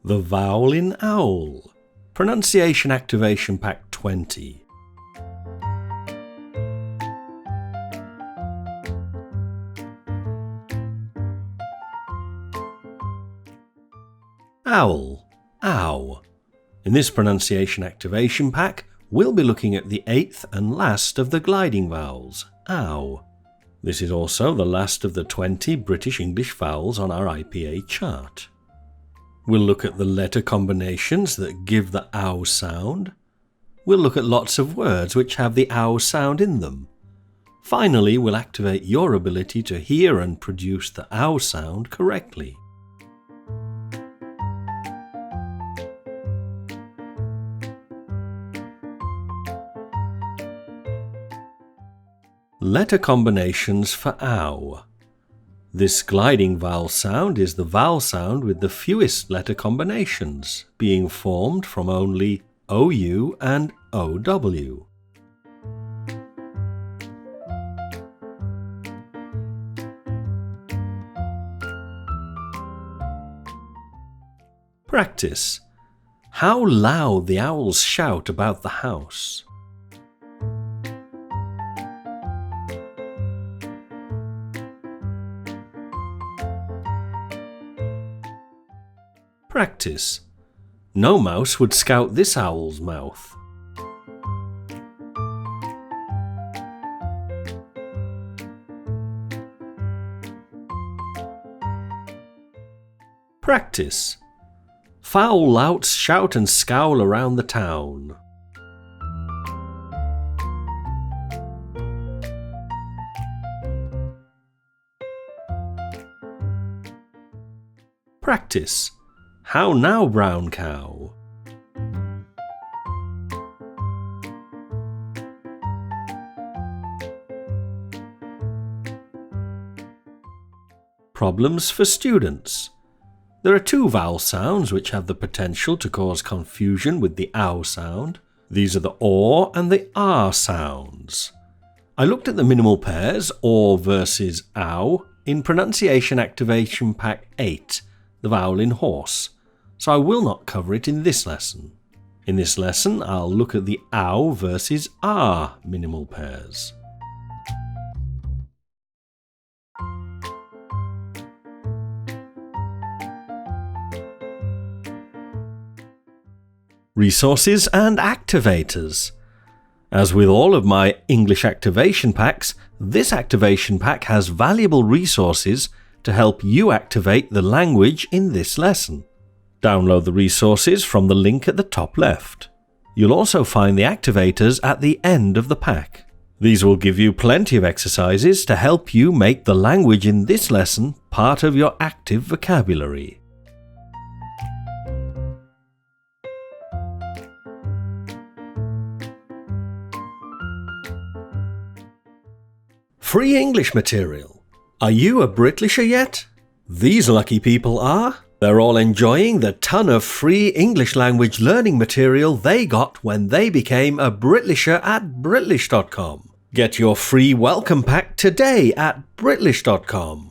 The Vowel in Owl. Pronunciation Activation Pack 20. Owl, ow. In this pronunciation activation pack, we'll be looking at the 8th and last of the gliding vowels, ow. This is also the last of the 20 British English vowels on our IPA chart. We'll look at the letter combinations that give the ow sound. We'll look at lots of words which have the ow sound in them. Finally, we'll activate your ability to hear and produce the ow sound correctly. Letter combinations for ow. This gliding vowel sound is the vowel sound with the fewest letter combinations, being formed from only OU and OW. Practice. How loud the owls shout about the house. Practice. No mouse would scout this owl's mouth. Practice. Foul louts shout and scowl around the town. Practice. How now, brown cow? Problems for students. There are two vowel sounds which have the potential to cause confusion with the ow sound. These are the or and the r sounds. I looked at the minimal pairs, or versus ow, in Pronunciation Activation Pack 8, the vowel in horse, so I will not cover it in this lesson. In this lesson, I'll look at the ow versus r minimal pairs. Resources and activators. As with all of my English activation packs, this activation pack has valuable resources to help you activate the language in this lesson. Download the resources from the link at the top left. You'll also find the activators at the end of the pack. These will give you plenty of exercises to help you make the language in this lesson part of your active vocabulary. Free English material. Are you a Britlisher yet? These lucky people are. They're all enjoying the ton of free English language learning material they got when they became a Britlisher at Britlish.com. Get your free welcome pack today at Britlish.com.